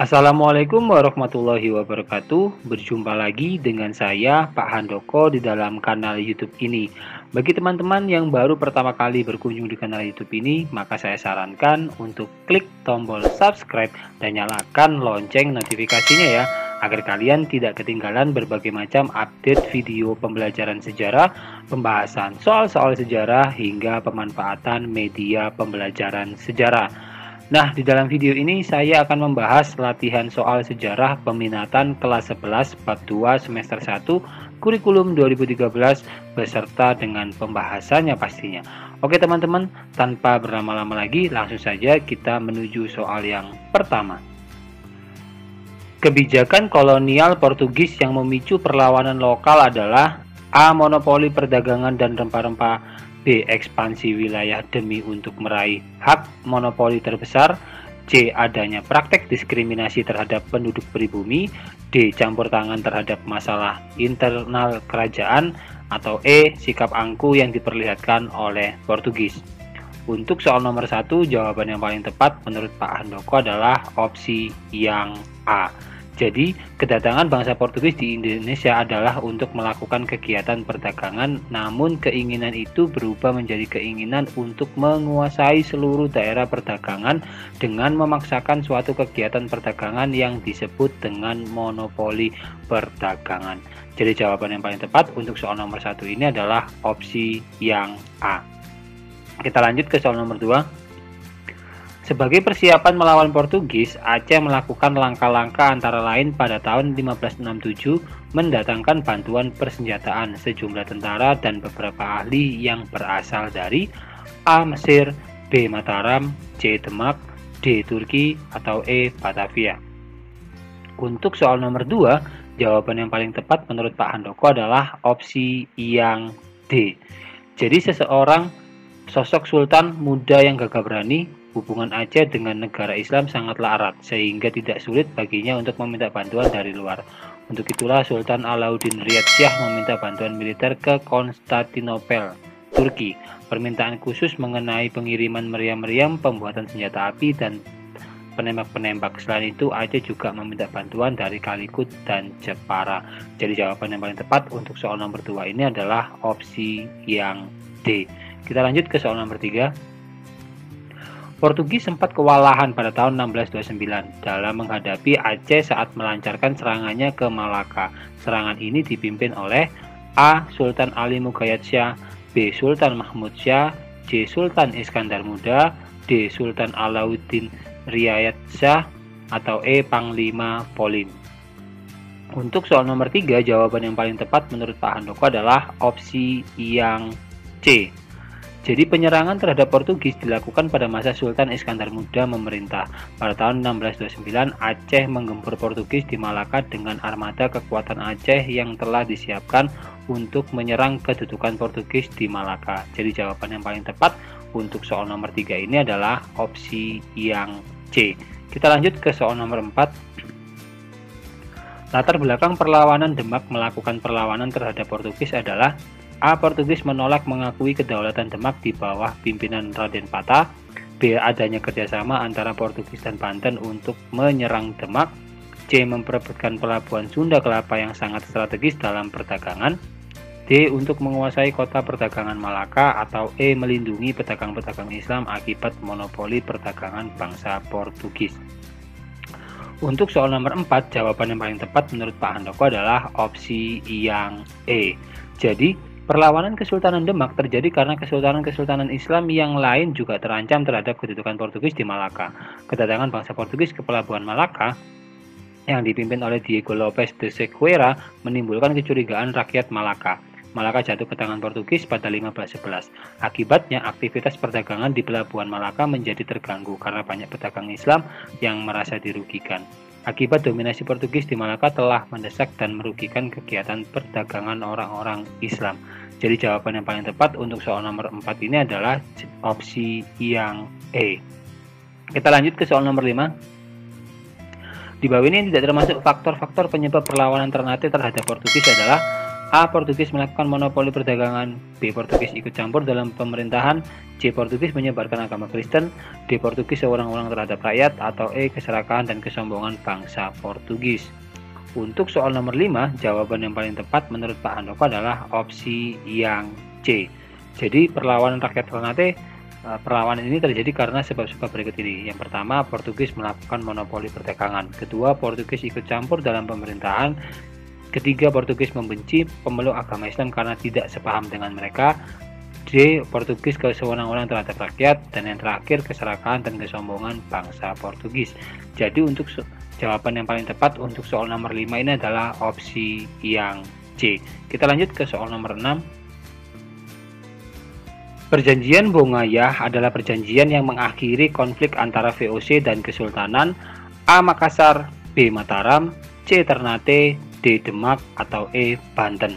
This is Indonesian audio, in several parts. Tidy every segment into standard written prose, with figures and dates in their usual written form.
Assalamualaikum warahmatullahi wabarakatuh. Berjumpa lagi dengan saya, Pak Handoko, di dalam kanal YouTube ini. Bagi teman-teman yang baru pertama kali berkunjung di kanal YouTube ini, maka saya sarankan untuk klik tombol subscribe dan nyalakan lonceng notifikasinya ya, agar kalian tidak ketinggalan berbagai macam update video pembelajaran sejarah, pembahasan soal-soal sejarah, hingga pemanfaatan media pembelajaran sejarah. Nah, di dalam video ini saya akan membahas latihan soal sejarah peminatan kelas 11 bab 2 semester 1 kurikulum 2013 beserta dengan pembahasannya pastinya. Oke teman-teman, tanpa berlama-lama lagi langsung saja kita menuju soal yang pertama. Kebijakan kolonial Portugis yang memicu perlawanan lokal adalah A. Monopoli perdagangan dan rempah-rempah, B. Ekspansi wilayah demi untuk meraih hak monopoli terbesar, C. Adanya praktek diskriminasi terhadap penduduk pribumi, D. Campur tangan terhadap masalah internal kerajaan, atau E. Sikap angkuh yang diperlihatkan oleh Portugis. Untuk soal nomor 1, jawaban yang paling tepat menurut Pak Handoko adalah opsi yang A. Jadi, kedatangan bangsa Portugis di Indonesia adalah untuk melakukan kegiatan perdagangan, namun keinginan itu berubah menjadi keinginan untuk menguasai seluruh daerah perdagangan dengan memaksakan suatu kegiatan perdagangan yang disebut dengan monopoli perdagangan. Jadi, jawaban yang paling tepat untuk soal nomor 1 ini adalah opsi yang A. Kita lanjut ke soal nomor 2. Sebagai persiapan melawan Portugis, Aceh melakukan langkah-langkah antara lain pada tahun 1567 mendatangkan bantuan persenjataan sejumlah tentara dan beberapa ahli yang berasal dari A. Mesir, B. Mataram, C. Demak, D. Turki, atau E. Batavia. Untuk soal nomor 2, jawaban yang paling tepat menurut Pak Handoko adalah opsi yang D. Jadi seseorang sosok sultan muda yang gagah berani. Hubungan Aceh dengan negara Islam sangatlah erat, sehingga tidak sulit baginya untuk meminta bantuan dari luar. Untuk itulah Sultan Alauddin Riyad Shah meminta bantuan militer ke Konstantinopel, Turki. Permintaan khusus mengenai pengiriman meriam-meriam, pembuatan senjata api, dan penembak-penembak. Selain itu, Aceh juga meminta bantuan dari Kalikut dan Jepara. Jadi jawaban yang paling tepat untuk soal nomor 2 ini adalah opsi yang D. Kita lanjut ke soal nomor 3. Portugis sempat kewalahan pada tahun 1629 dalam menghadapi Aceh saat melancarkan serangannya ke Malaka. Serangan ini dipimpin oleh A. Sultan Ali Mughayat Shah, B. Sultan Mahmud Shah, C. Sultan Iskandar Muda, D. Sultan Alauddin Riyad Shah, atau E. Panglima Polim. Untuk soal nomor 3, jawaban yang paling tepat menurut Pak Handoko adalah opsi yang C. Jadi penyerangan terhadap Portugis dilakukan pada masa Sultan Iskandar Muda memerintah. Pada tahun 1629, Aceh menggempur Portugis di Malaka dengan armada kekuatan Aceh yang telah disiapkan untuk menyerang kedudukan Portugis di Malaka. Jadi jawaban yang paling tepat untuk soal nomor 3 ini adalah opsi yang C. Kita lanjut ke soal nomor 4. Latar belakang perlawanan Demak melakukan perlawanan terhadap Portugis adalah A. Portugis menolak mengakui kedaulatan Demak di bawah pimpinan Raden Patah. B. Adanya kerjasama antara Portugis dan Banten untuk menyerang Demak. C. Memperebutkan pelabuhan Sunda Kelapa yang sangat strategis dalam perdagangan. D. Untuk menguasai kota perdagangan Malaka. Atau E. Melindungi pedagang-pedagang Islam akibat monopoli perdagangan bangsa Portugis. Untuk soal nomor 4, jawaban yang paling tepat menurut Pak Handoko adalah opsi yang E. Jadi, perlawanan Kesultanan Demak terjadi karena kesultanan-kesultanan Islam yang lain juga terancam terhadap kedudukan Portugis di Malaka. Kedatangan bangsa Portugis ke pelabuhan Malaka yang dipimpin oleh Diego Lopes de Sequeira menimbulkan kecurigaan rakyat Malaka. Malaka jatuh ke tangan Portugis pada 1511. Akibatnya, aktivitas perdagangan di pelabuhan Malaka menjadi terganggu karena banyak pedagang Islam yang merasa dirugikan. Akibat dominasi Portugis di Malaka telah mendesak dan merugikan kegiatan perdagangan orang-orang Islam. Jadi jawaban yang paling tepat untuk soal nomor 4 ini adalah opsi yang E. Kita lanjut ke soal nomor 5. Di bawah ini tidak termasuk faktor-faktor penyebab perlawanan Ternate terhadap Portugis adalah A. Portugis melakukan monopoli perdagangan, B. Portugis ikut campur dalam pemerintahan, C. Portugis menyebarkan agama Kristen, D. Portugis seorang-orang terhadap rakyat, atau E. Keserakahan dan kesombongan bangsa Portugis. Untuk soal nomor 5, jawaban yang paling tepat menurut Pak Handoko adalah opsi yang C. Jadi perlawanan rakyat Ternate, perlawanan ini terjadi karena sebab-sebab berikut ini. Yang pertama, Portugis melakukan monopoli perdagangan. Kedua, Portugis ikut campur dalam pemerintahan. Ketiga, Portugis membenci pemeluk agama Islam karena tidak sepaham dengan mereka. D. Portugis sewenang-wenang terhadap rakyat. Dan yang terakhir, keserakahan dan kesombongan bangsa Portugis. Jadi untuk jawaban yang paling tepat untuk soal nomor 5 ini adalah opsi yang C. Kita lanjut ke soal nomor 6. Perjanjian Bongaya adalah perjanjian yang mengakhiri konflik antara VOC dan Kesultanan. A. Makassar, B. Mataram, C. Ternate, D. Demak, atau E. Banten.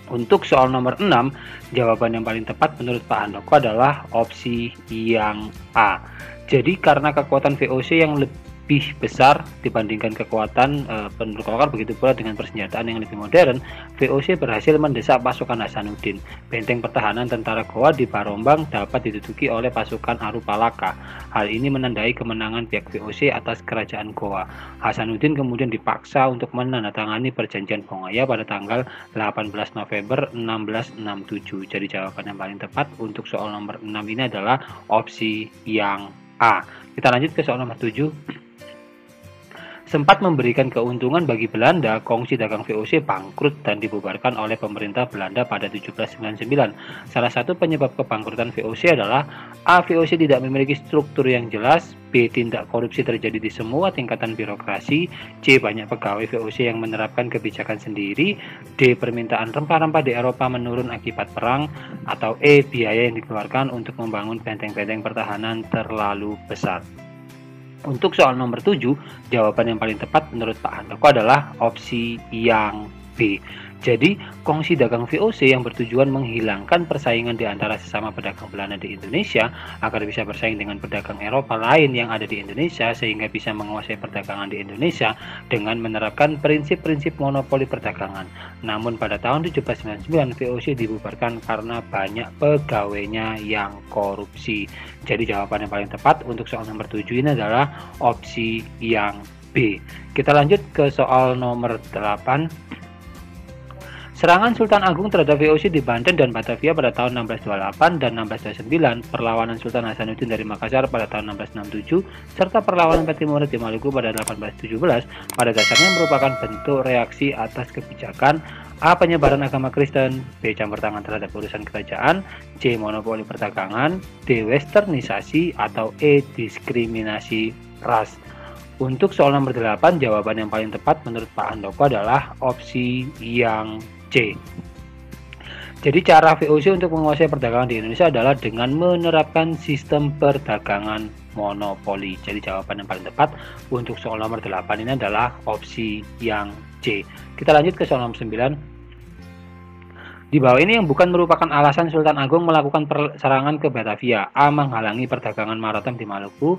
Untuk soal nomor 6, jawaban yang paling tepat menurut Pak Handoko adalah opsi yang A. Jadi karena kekuatan VOC yang lebih besar dibandingkan kekuatan penduduk lokal, begitu pula dengan persenjataan yang lebih modern, VOC berhasil mendesak pasukan Hasanuddin. Benteng pertahanan tentara Goa di Barombang dapat diduduki oleh pasukan Arupalaka. Hal ini menandai kemenangan pihak VOC atas kerajaan Goa. Hasanuddin kemudian dipaksa untuk menandatangani perjanjian Bongaya pada tanggal 18 November 1667. Jadi jawaban yang paling tepat untuk soal nomor 6 ini adalah opsi yang A. Kita lanjut ke soal nomor 7. Sempat memberikan keuntungan bagi Belanda, kongsi dagang VOC bangkrut dan dibubarkan oleh pemerintah Belanda pada 1799. Salah satu penyebab kebangkrutan VOC adalah A. VOC tidak memiliki struktur yang jelas, B. Tindak korupsi terjadi di semua tingkatan birokrasi, C. Banyak pegawai VOC yang menerapkan kebijakan sendiri, D. Permintaan rempah-rempah di Eropa menurun akibat perang, atau E. Biaya yang dikeluarkan untuk membangun benteng-benteng pertahanan terlalu besar. Untuk soal nomor 7, jawaban yang paling tepat menurut Pak Handoko adalah opsi yang B. Jadi, kongsi dagang VOC yang bertujuan menghilangkan persaingan di antara sesama pedagang Belanda di Indonesia agar bisa bersaing dengan pedagang Eropa lain yang ada di Indonesia sehingga bisa menguasai perdagangan di Indonesia dengan menerapkan prinsip-prinsip monopoli perdagangan. Namun pada tahun 1799 VOC dibubarkan karena banyak pegawainya yang korupsi. Jadi jawaban yang paling tepat untuk soal nomor 7 ini adalah opsi yang B. Kita lanjut ke soal nomor 8. Serangan Sultan Agung terhadap VOC di Banten dan Batavia pada tahun 1628 dan 1629, perlawanan Sultan Hasanuddin dari Makassar pada tahun 1667, serta perlawanan Pattimura di Maluku pada 1817 pada dasarnya merupakan bentuk reaksi atas kebijakan A. Penyebaran agama Kristen, B. Campur tangan terhadap urusan kerajaan, C. Monopoli perdagangan, D. Westernisasi, atau E. Diskriminasi ras. Untuk soal nomor 8, jawaban yang paling tepat menurut Pak Handoko adalah opsi yang C. Jadi cara VOC untuk menguasai perdagangan di Indonesia adalah dengan menerapkan sistem perdagangan monopoli. Jadi jawaban yang paling tepat untuk soal nomor 8 ini adalah opsi yang C. Kita lanjut ke soal nomor 9. Di bawah ini yang bukan merupakan alasan Sultan Agung melakukan serangan ke Batavia. A. Menghalangi perdagangan Marathon di Maluku,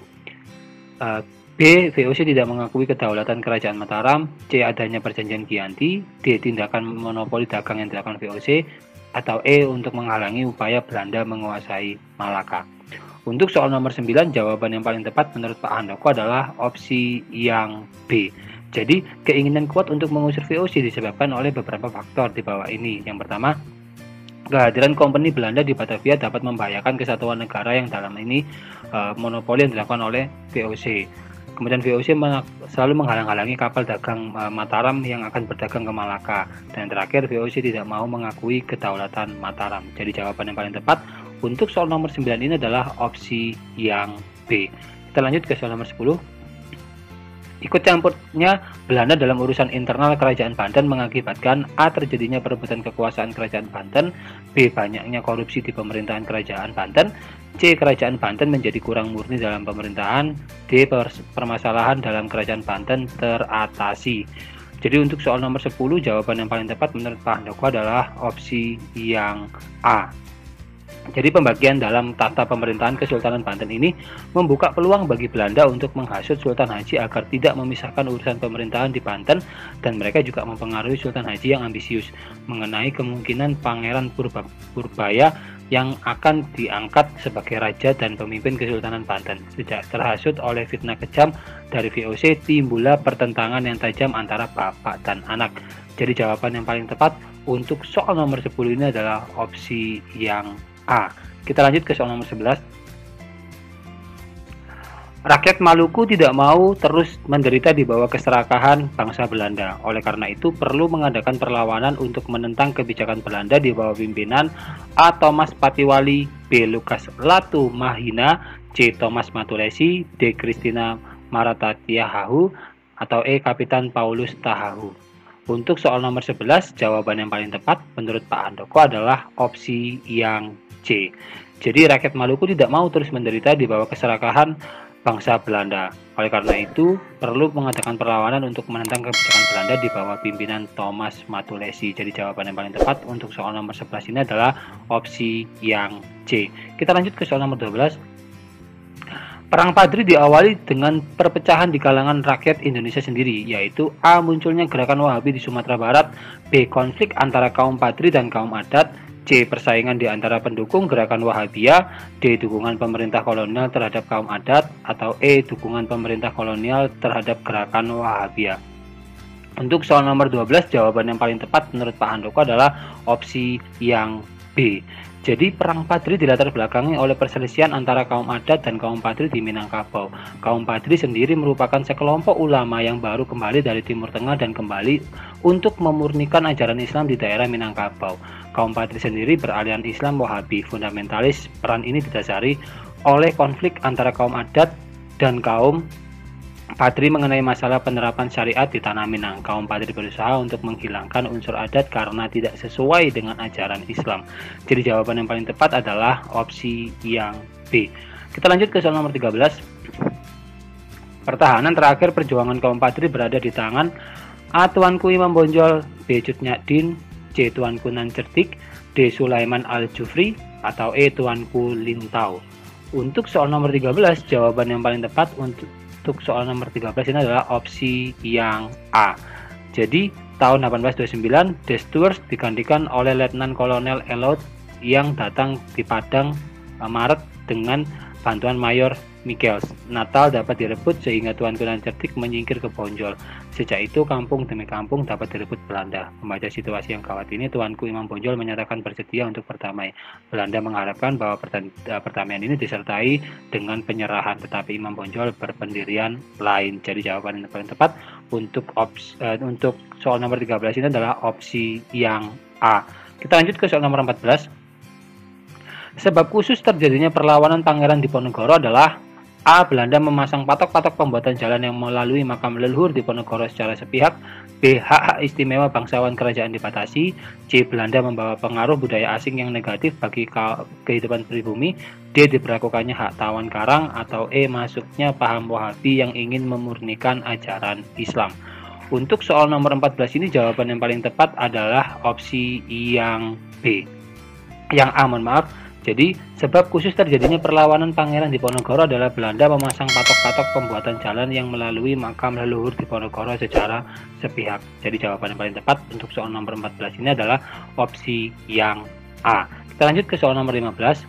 B. VOC tidak mengakui kedaulatan kerajaan Mataram, C. Adanya perjanjian Chianti, D. Tindakan monopoli dagang yang dilakukan VOC, atau E. Untuk menghalangi upaya Belanda menguasai Malaka. Untuk soal nomor 9, jawaban yang paling tepat menurut Pak Handoko adalah opsi yang B. Jadi keinginan kuat untuk mengusir VOC disebabkan oleh beberapa faktor di bawah ini. Yang pertama, kehadiran kompeni Belanda di Batavia dapat membahayakan kesatuan negara yang dalam ini monopoli yang dilakukan oleh VOC. Kemudian VOC selalu menghalang-halangi kapal dagang Mataram yang akan berdagang ke Malaka. Dan terakhir, VOC tidak mau mengakui kedaulatan Mataram. Jadi jawaban yang paling tepat untuk soal nomor 9 ini adalah opsi yang B. Kita lanjut ke soal nomor 10. Ikut campurnya Belanda dalam urusan internal kerajaan Banten mengakibatkan A. Terjadinya perebutan kekuasaan kerajaan Banten, B. Banyaknya korupsi di pemerintahan kerajaan Banten, C. Kerajaan Banten menjadi kurang murni dalam pemerintahan, D. Permasalahan dalam kerajaan Banten teratasi. Jadi untuk soal nomor 10, jawaban yang paling tepat menurut Pak Handoko adalah opsi yang A. Jadi pembagian dalam tata pemerintahan Kesultanan Banten ini membuka peluang bagi Belanda untuk menghasut Sultan Haji agar tidak memisahkan urusan pemerintahan di Banten, dan mereka juga mempengaruhi Sultan Haji yang ambisius mengenai kemungkinan Pangeran Purbaya yang akan diangkat sebagai raja dan pemimpin Kesultanan Banten. Sejak terhasut oleh fitnah kejam dari VOC, timbullah pertentangan yang tajam antara bapak dan anak. Jadi jawaban yang paling tepat untuk soal nomor 10 ini adalah opsi yang A. Kita lanjut ke soal nomor 11. Rakyat Maluku tidak mau terus menderita di bawah keserakahan bangsa Belanda. Oleh karena itu, perlu mengadakan perlawanan untuk menentang kebijakan Belanda di bawah pimpinan A. Thomas Patiwali, B. Lukas Latu Mahina, C. Thomas Matulesi, D. Christina Maratatiahahu, atau E. Kapitan Paulus Tahahu. Untuk soal nomor 11, jawaban yang paling tepat menurut Pak Handoko adalah opsi yang C. Jadi rakyat Maluku tidak mau terus menderita di bawah keserakahan bangsa Belanda. Oleh karena itu, perlu mengadakan perlawanan untuk menentang kebijakan Belanda di bawah pimpinan Thomas Matulesi. Jadi jawaban yang paling tepat untuk soal nomor 11 ini adalah opsi yang C. Kita lanjut ke soal nomor 12. Perang Padri diawali dengan perpecahan di kalangan rakyat Indonesia sendiri, yaitu A. Munculnya gerakan Wahabi di Sumatera Barat, B. Konflik antara kaum Padri dan kaum adat, C. Persaingan di antara pendukung gerakan Wahabiyah, D. Dukungan pemerintah kolonial terhadap kaum adat, atau E. Dukungan pemerintah kolonial terhadap gerakan Wahabiyah. Untuk soal nomor 12, jawaban yang paling tepat menurut Pak Handoko adalah opsi yang B. Jadi perang Padri dilatar belakangi oleh perselisihan antara kaum adat dan kaum Padri di Minangkabau. Kaum Padri sendiri merupakan sekelompok ulama yang baru kembali dari Timur Tengah dan kembali untuk memurnikan ajaran Islam di daerah Minangkabau. Kaum Padri sendiri beraliran Islam Wahabi fundamentalis. Peran ini didasari oleh konflik antara kaum adat dan kaum Padri mengenai masalah penerapan syariat di Tanah Minang. Kaum Padri berusaha untuk menghilangkan unsur adat karena tidak sesuai dengan ajaran Islam. Jadi jawaban yang paling tepat adalah opsi yang B. Kita lanjut ke soal nomor 13. Pertahanan terakhir perjuangan kaum Padri berada di tangan A. Tuanku Imam Bonjol, B. Cut Nyak-Din, C. Tuanku Nan Cerdik, D. Sulaiman Al-Jufri, atau E. Tuanku Lintau. Untuk soal nomor 13, jawaban yang paling tepat untuk soal nomor 13 ini adalah opsi yang A. Jadi tahun 1829 The Stuarts digantikan oleh Letnan Kolonel Elliot yang datang di Padang Maret dengan bantuan Mayor Michaels. Natal dapat direbut sehingga Tuanku Nan Cerdik menyingkir ke Bonjol. Sejak itu kampung demi kampung dapat direbut Belanda. Membaca situasi yang gawat ini, Tuanku Imam Bonjol menyatakan bersedia untuk berdamai. Belanda mengharapkan bahwa perdamaian ini disertai dengan penyerahan, tetapi Imam Bonjol berpendirian lain. Jadi jawaban yang paling tepat untuk soal nomor 13 ini adalah opsi yang A. Kita lanjut ke soal nomor 14. Sebab khusus terjadinya perlawanan Pangeran Diponegoro adalah A. Belanda memasang patok-patok pembuatan jalan yang melalui makam leluhur Diponegoro secara sepihak, B. Hak-hak istimewa bangsawan kerajaan dibatasi, C. Belanda membawa pengaruh budaya asing yang negatif bagi kehidupan pribumi, D. Diberlakukannya hak tawan karang, atau E. Masuknya paham Wahabi yang ingin memurnikan ajaran Islam. Untuk soal nomor 14 ini, jawaban yang paling tepat adalah opsi yang B. Yang A, mohon maaf. Jadi, sebab khusus terjadinya perlawanan Pangeran Diponegoro adalah Belanda memasang patok-patok pembuatan jalan yang melalui makam leluhur Diponegoro secara sepihak. Jadi, jawaban yang paling tepat untuk soal nomor 14 ini adalah opsi yang A. Kita lanjut ke soal nomor 15.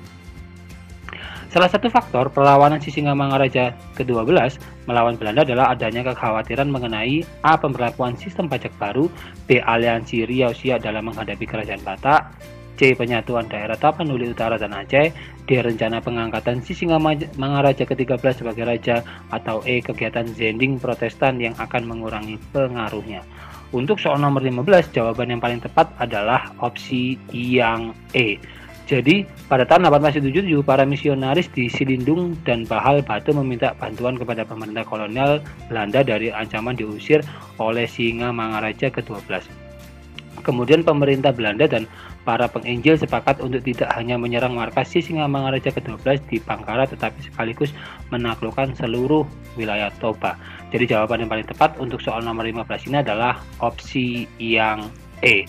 Salah satu faktor perlawanan Sisingamangaraja ke-12 melawan Belanda adalah adanya kekhawatiran mengenai A. Pemberlakuan sistem pajak baru, B. Aliansi Riau-Siak dalam menghadapi Kerajaan Batak, C. Penyatuan daerah Tapanuli Utara dan Aceh, D. Rencana pengangkatan Sisingamangaraja ke-13 sebagai raja, atau E. Kegiatan Zending Protestan yang akan mengurangi pengaruhnya. Untuk soal nomor 15, jawaban yang paling tepat adalah opsi yang E. Jadi, pada tahun 1877, para misionaris di Silindung dan Bahal Batu meminta bantuan kepada pemerintah kolonial Belanda dari ancaman diusir oleh Singamangaraja ke-12. Kemudian pemerintah Belanda dan para penginjil sepakat untuk tidak hanya menyerang markas Sisingamangaraja ke-12 di Bangkara, tetapi sekaligus menaklukkan seluruh wilayah Toba. Jadi jawaban yang paling tepat untuk soal nomor 15 ini adalah opsi yang E.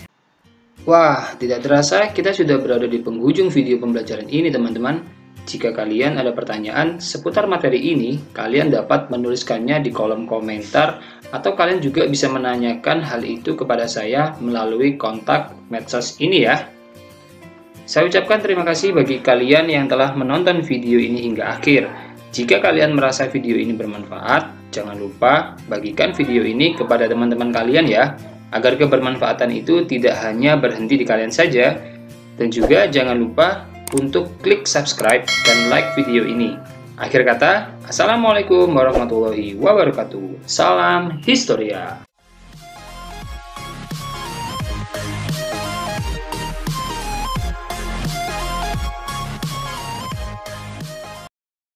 Wah, tidak terasa kita sudah berada di penghujung video pembelajaran ini teman-teman. Jika kalian ada pertanyaan seputar materi ini, kalian dapat menuliskannya di kolom komentar atau kalian juga bisa menanyakan hal itu kepada saya melalui kontak medsos ini ya. Saya ucapkan terima kasih bagi kalian yang telah menonton video ini hingga akhir. Jika kalian merasa video ini bermanfaat, jangan lupa bagikan video ini kepada teman-teman kalian ya, agar kebermanfaatan itu tidak hanya berhenti di kalian saja. Dan juga jangan lupa untuk klik subscribe dan like video ini. Akhir kata, Assalamualaikum warahmatullahi wabarakatuh. Salam Historia.